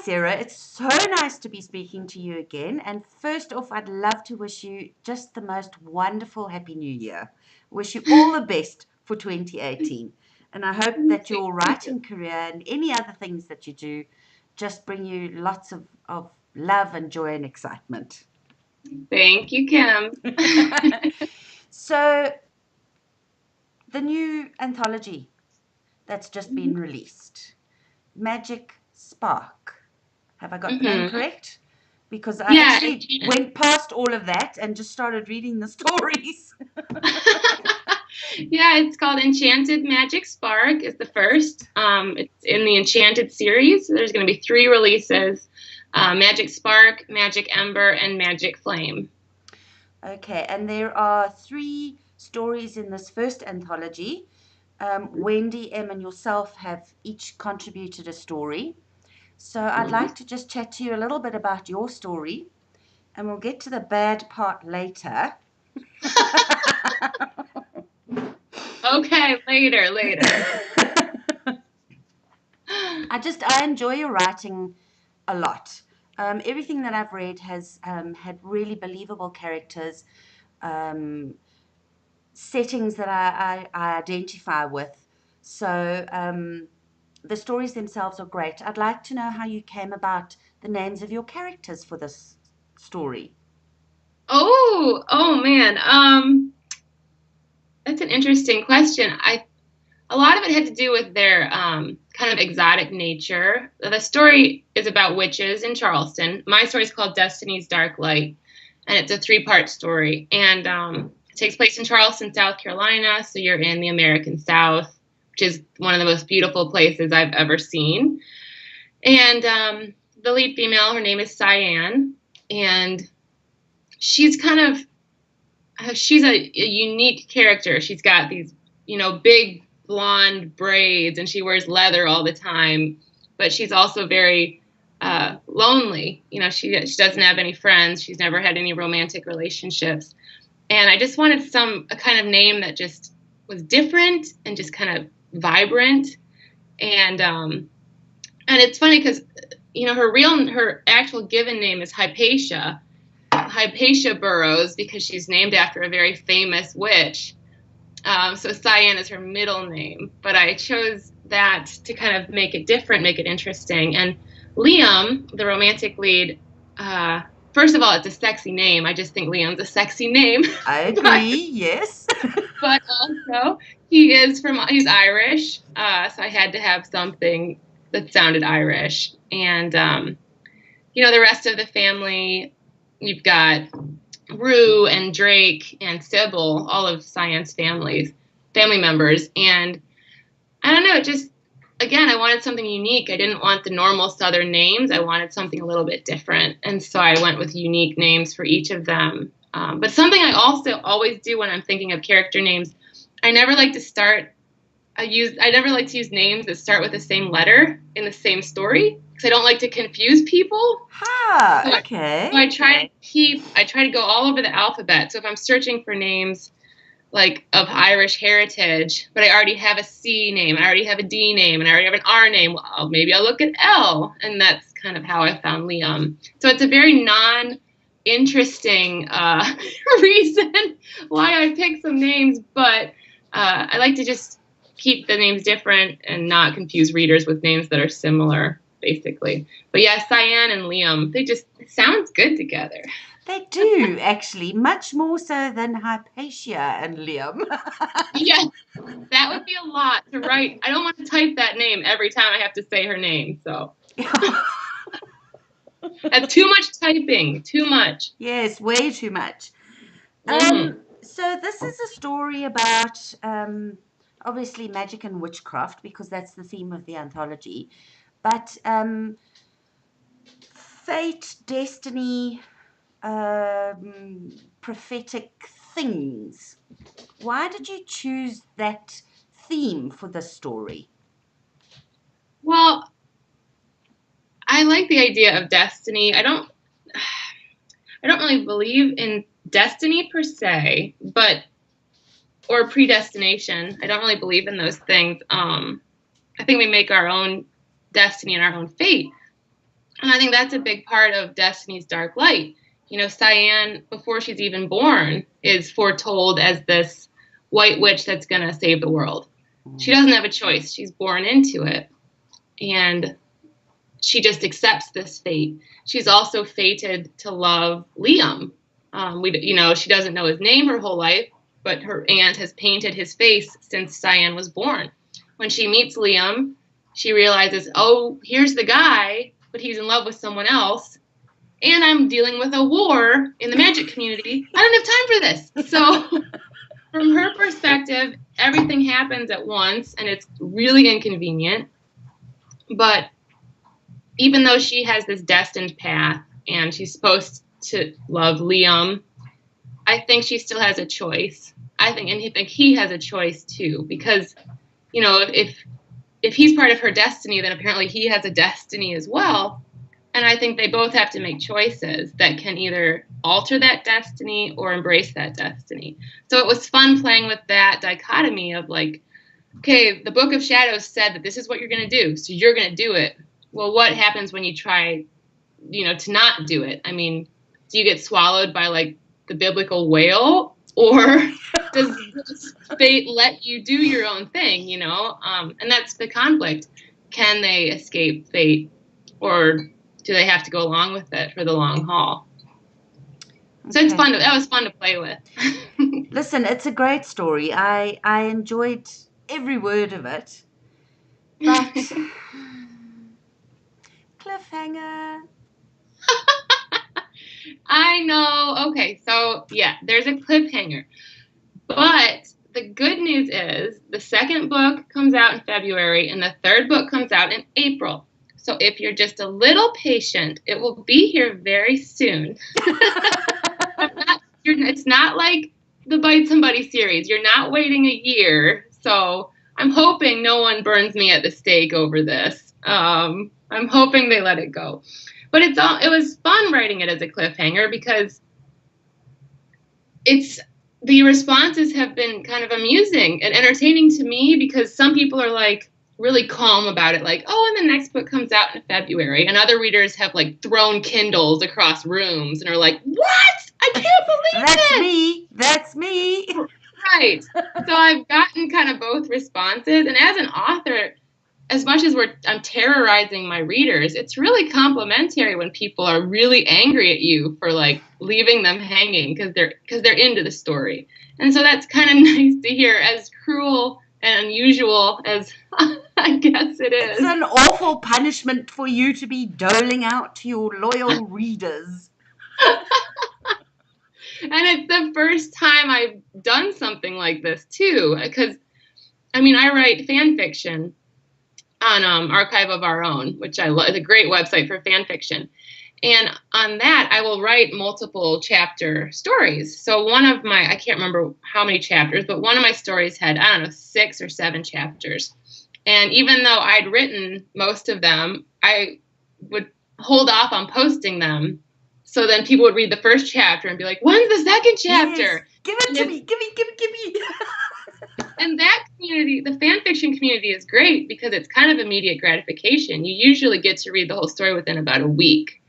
Sarah. It's so nice to be speaking to you again. And first off, I'd love to wish you just the most wonderful Happy New Year. Wish you all the best for 2018. And I hope that your writing career and any other things that you do just bring you lots of love and joy and excitement. Thank you, Kim. So, the new anthology that's just been released, Magic Spark. Have I got the name Mm-hmm. correct? Because I Yeah, actually went past all of that and just started reading the stories. yeah, it's called Enchanted Magic Spark is the first. It's in the Enchanted series. There's going to be 3 releases, Magic Spark, Magic Ember, and Magic Flame. Okay, and there are 3 stories in this first anthology. Wendy, Em, and yourself have each contributed a story. So I'd like to just chat to you a little bit about your story, and we'll get to the bad part later. Okay, later. I enjoy your writing a lot. Everything that I've read has had really believable characters, um, settings that I identify with. So the stories themselves are great. I'd like to know how you came about the names of your characters for this story. Oh man. That's an interesting question. A lot of it had to do with their kind of exotic nature. The story is about witches in Charleston. My story is called Destiny's Dark Light, and it's a 3-part story. And it takes place in Charleston, South Carolina. So you're in the American South, which is one of the most beautiful places I've ever seen. And the lead female, her name is Cyan, and she's kind of she's a unique character. She's got these, big blonde braids, and she wears leather all the time. But she's also very lonely. She doesn't have any friends. She's never had any romantic relationships. And I just wanted a kind of name that just was different and just kind of vibrant. And it's funny because her actual given name is Hypatia Burroughs, because she's named after a very famous witch. So Cyan is her middle name, but I chose that to kind of make it different, make it interesting. And Liam, the romantic lead, first of all, it's a sexy name. I just think Liam's a sexy name. I agree, yes. But also he's Irish, so I had to have something that sounded Irish. And the rest of the family, you've got Rue and Drake and Sybil, all of Cyan's family members. And I don't know, it just, again, I wanted something unique. I didn't want the normal Southern names. I wanted something a little bit different. And so I went with unique names for each of them. But something I also always do when I'm thinking of character names, I never like to use names that start with the same letter in the same story, because I don't like to confuse people. Okay. So I try to go all over the alphabet. So if I'm searching for names like of Irish heritage, but I already have a C name, I already have a D name, and I already have an R name, well, maybe I'll look at L. And that's kind of how I found Liam. So it's a very non-interesting reason why I picked some names, but I like to just keep the names different and not confuse readers with names that are similar, basically. But yeah, Cyan and Liam, they just sounds good together. They do, actually, much more so than Hypatia and Liam. Yeah, that would be a lot to write. I don't want to type that name every time I have to say her name, so that's too much typing, too much. Yes, way too much. Mm-hmm. So this is a story about obviously magic and witchcraft, because that's the theme of the anthology. But fate, destiny, prophetic things. Why did you choose that theme for this story? Well, I like the idea of destiny. I don't really believe in destiny per se, but or predestination. I don't really believe in those things. I think we make our own destiny and our own fate. And I think that's a big part of Destiny's Dark Light. You know, Cyan, before she's even born, is foretold as this white witch that's going to save the world. She doesn't have a choice. She's born into it. And she just accepts this fate. She's also fated to love Liam. She doesn't know his name her whole life, but her aunt has painted his face since Cyan was born. When she meets Liam, she realizes, oh, here's the guy, but he's in love with someone else, and I'm dealing with a war in the magic community. I don't have time for this. So from her perspective, everything happens at once, and it's really inconvenient. But even though she has this destined path, and she's supposed to love Liam, I think she still has a choice. I think he has a choice too, because, if he's part of her destiny, then apparently he has a destiny as well. And I think they both have to make choices that can either alter that destiny or embrace that destiny. So it was fun playing with that dichotomy of like, okay, the Book of Shadows said that this is what you're going to do, so you're going to do it. Well, what happens when you try, to not do it? I mean, do you get swallowed by like the biblical whale, or does fate let you do your own thing, and that's the conflict. Can they escape fate, or do they have to go along with it for the long haul? So it's fun. That was fun to play with. Listen, it's a great story. I enjoyed every word of it. But cliffhanger. I know. Okay, so yeah, there's a cliffhanger. But the good news is the second book comes out in February and the third book comes out in April. So if you're just a little patient, it will be here very soon. It's not like the Bite Somebody series. You're not waiting a year. So I'm hoping no one burns me at the stake over this. I'm hoping they let it go. But it was fun writing it as a cliffhanger because the responses have been kind of amusing and entertaining to me, because some people are like really calm about it, like, oh, and the next book comes out in February, and other readers have like thrown Kindles across rooms and are like, what? I can't believe That's me. Right. So I've gotten kind of both responses, and as an author, as much as I'm terrorizing my readers, it's really complimentary when people are really angry at you for like leaving them hanging because they're into the story. And so that's kind of nice to hear, as cruel and unusual as I guess it is. It's an awful punishment for you to be doling out to your loyal readers. And it's the first time I've done something like this too, because I write fan fiction on Archive of Our Own, which I love. It's a great website for fan fiction. And on that, I will write multiple chapter stories. So I can't remember how many chapters, but one of my stories had, 6 or 7 chapters. And even though I'd written most of them, I would hold off on posting them. So then people would read the first chapter and be like, when's the second chapter? Yes. Give it to me. Give me. And that community, the fan fiction community, is great because it's kind of immediate gratification. You usually get to read the whole story within about a week.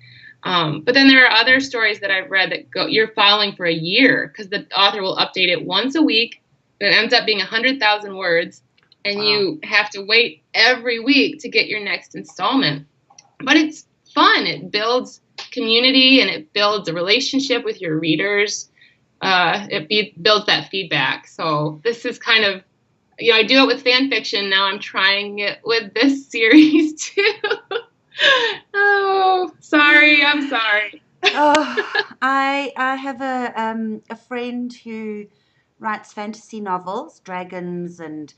But then there are other stories that I've read that you're following for a year because the author will update it once a week. It ends up being 100,000 words, and wow. You have to wait every week to get your next installment. But it's fun. It builds community and it builds a relationship with your readers. Builds that feedback. So this is kind of, I do it with fan fiction. Now I'm trying it with this series too. Oh, sorry. I'm sorry. I have a friend who writes fantasy novels, dragons and,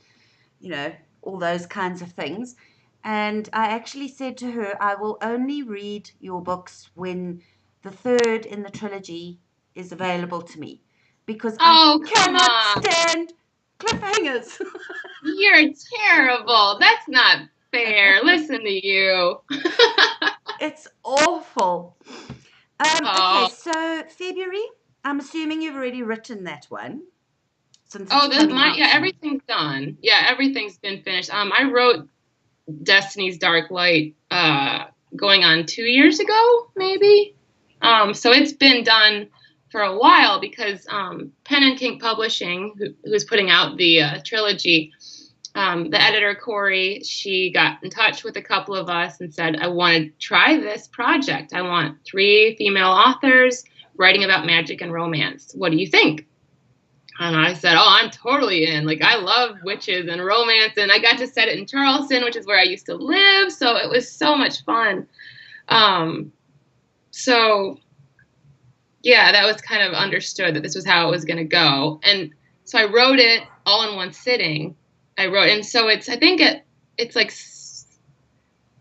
all those kinds of things. And I actually said to her, I will only read your books when the third in the trilogy is available to me, because I cannot stand cliffhangers. You're terrible. That's not fair. Listen to you. It's awful. Okay, so February, I'm assuming you've already written that one. Everything's done. Yeah, everything's been finished. I wrote Destiny's Dark Light going on 2 years ago, maybe. So it's been done for a while because Pen and Ink Publishing, who's putting out the trilogy, the editor, Corey, she got in touch with a couple of us and said, I want to try this project. I want 3 female authors writing about magic and romance. What do you think? And I said, oh, I'm totally in. Like, I love witches and romance. And I got to set it in Charleston, which is where I used to live. So it was so much fun. So, yeah, that was kind of understood that this was how it was going to go. And so I wrote it all in one sitting. And so I think it's like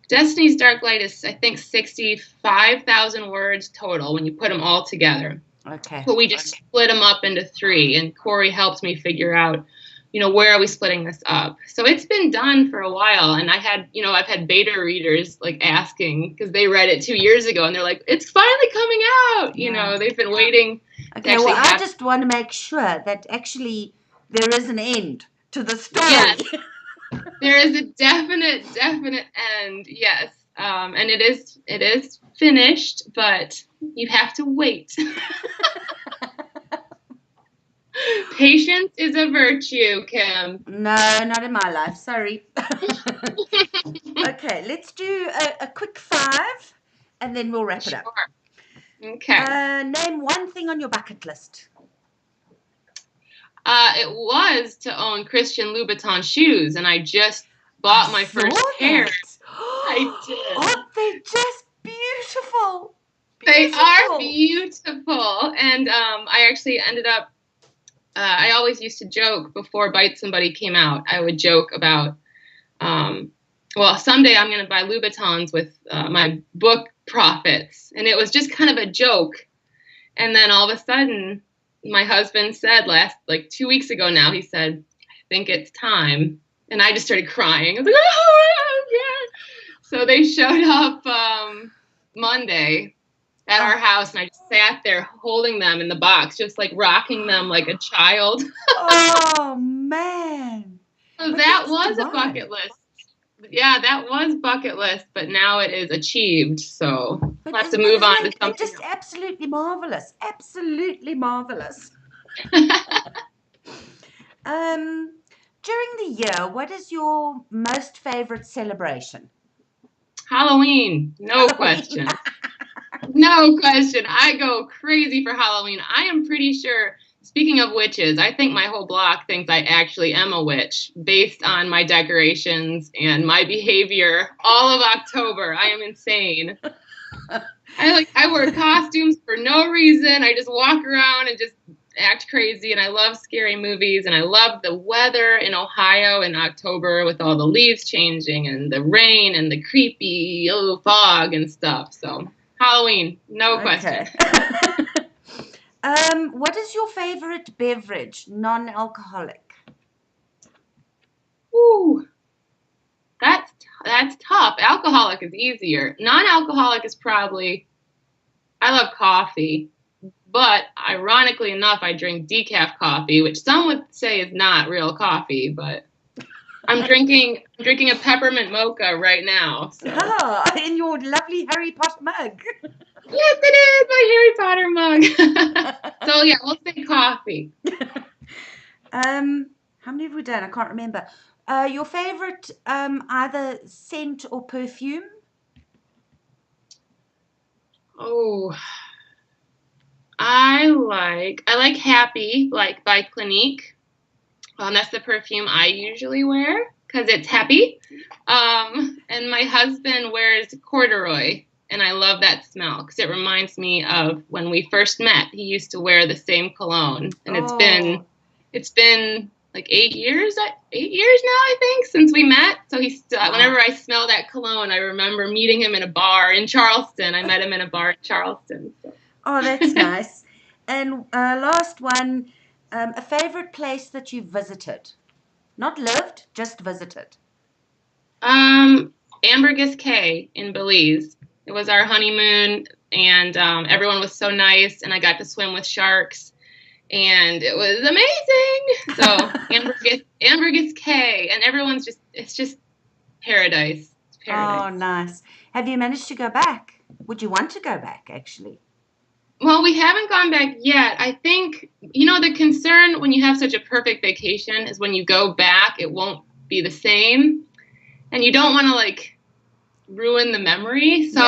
Destiny's Dark Light is, I think, 65,000 words total when you put them all together. Okay. But we just split them up into 3, and Corey helped me figure out, where are we splitting this up? So it's been done for a while, and I've had beta readers like asking because they read it 2 years ago, and they're like, it's finally coming out. They've been waiting. Okay, well, I just want to make sure that actually there is an end to the story. Yes, there is a definite end. Yes, and it is finished, but you have to wait. Patience is a virtue, Kim. No, not in my life. Sorry. Okay, let's do a quick 5, and then we'll wrap it up. Okay. Name one thing on your bucket list. It was to own Christian Louboutin shoes, and I just bought my first pair. I did. Oh, they're just beautiful. They are beautiful, and I actually ended up. I always used to joke before Bite Somebody came out. I would joke about, well, someday I'm going to buy Louboutins with my book profits, and it was just kind of a joke. And then all of a sudden, my husband said 2 weeks ago now, he said, I think it's time. And I just started crying. I was like, oh, yeah. So they showed up Monday at our house, and I just sat there holding them in the box, just like rocking them like a child. Oh, man. So that was a bucket list. Yeah, that was bucket list, but now it is achieved. So we'll have to move on to something. Just absolutely marvelous. Absolutely marvelous. During the year, what is your most favorite celebration? Halloween, no question. No question. I go crazy for Halloween. I am pretty sure, speaking of witches, I think my whole block thinks I actually am a witch based on my decorations and my behavior all of October. I am insane. I wear costumes for no reason. I just walk around and just act crazy, and I love scary movies, and I love the weather in Ohio in October with all the leaves changing and the rain and the creepy fog and stuff. So Halloween, no question. What is your favorite beverage, non-alcoholic? Ooh, that's tough. Alcoholic is easier. Non-alcoholic is probably, I love coffee, but ironically enough, I drink decaf coffee, which some would say is not real coffee, but I'm drinking a peppermint mocha right now. So. Oh, in your lovely Harry Potter mug. Yes, it is my Harry Potter mug. So yeah, we'll say coffee. How many have we done? I can't remember. Your favorite either scent or perfume? Oh, I like Happy, like by Clinique. That's the perfume I usually wear because it's happy. And my husband wears corduroy, and I love that smell because it reminds me of when we first met. He used to wear the same cologne, and it's been like 8 years now, I think, since we met. So he's still, whenever I smell that cologne, I remember meeting him in a bar in Charleston. I met him in a bar in Charleston. So. Oh, that's nice. And last one, a favorite place that you visited? Not lived, just visited. Ambergris Caye in Belize. It was our honeymoon, and everyone was so nice, and I got to swim with sharks, and it was amazing. So Ambergris Caye, and everyone's it's just paradise. It's Oh, paradise. nice. Have you managed to go back? Would you want to go back, actually? Well, we haven't gone back yet. I think, the concern when you have such a perfect vacation is when you go back, it won't be the same. And you don't want to like ruin the memory. So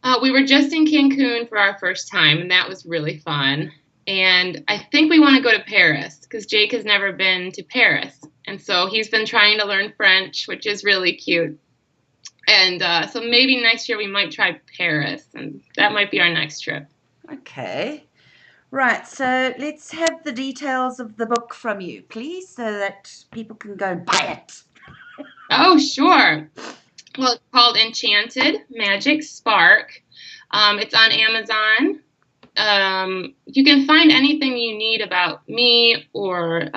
Yeah. we were just in Cancun for our first time, and that was really fun. And I think we want to go to Paris because Jake has never been to Paris. And so he's been trying to learn French, which is really cute. And so maybe next year we might try Paris, and that might be our next trip. Okay. Right. So let's have the details of the book from you, please, so that people can go and buy it. Oh, sure. Well, it's called Enchanted Magic Spark. It's on Amazon. You can find anything you need about me or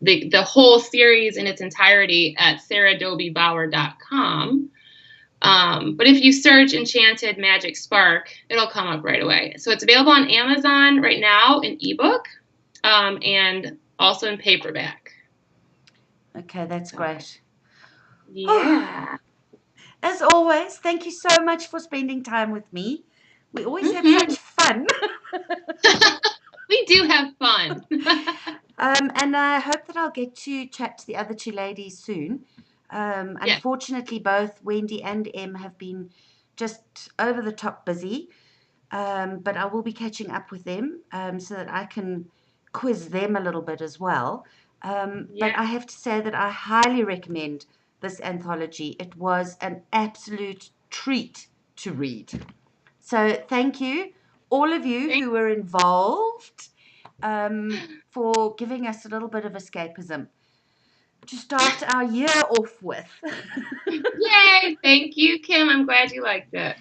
the whole series in its entirety at saradobiebauer.com. But if you search Enchanted Magic Spark, it'll come up right away. So it's available on Amazon right now in ebook and also in paperback. Okay, that's great. Oh, Yeah. as always, thank you so much for spending time with me. We always have Hmm. such fun. We do have fun. And I hope that I'll get to chat to the other two ladies soon. Yes. Unfortunately, both Wendy and Em have been just over the top busy, but I will be catching up with them so that I can quiz them a little bit as well. But Yeah. I have to say that I highly recommend this anthology. It was an absolute treat to read. So thank you, all of you Thank who were involved, for giving us a little bit of escapism to start our year off with. Yay. Thank you, Kim. I'm glad you liked it.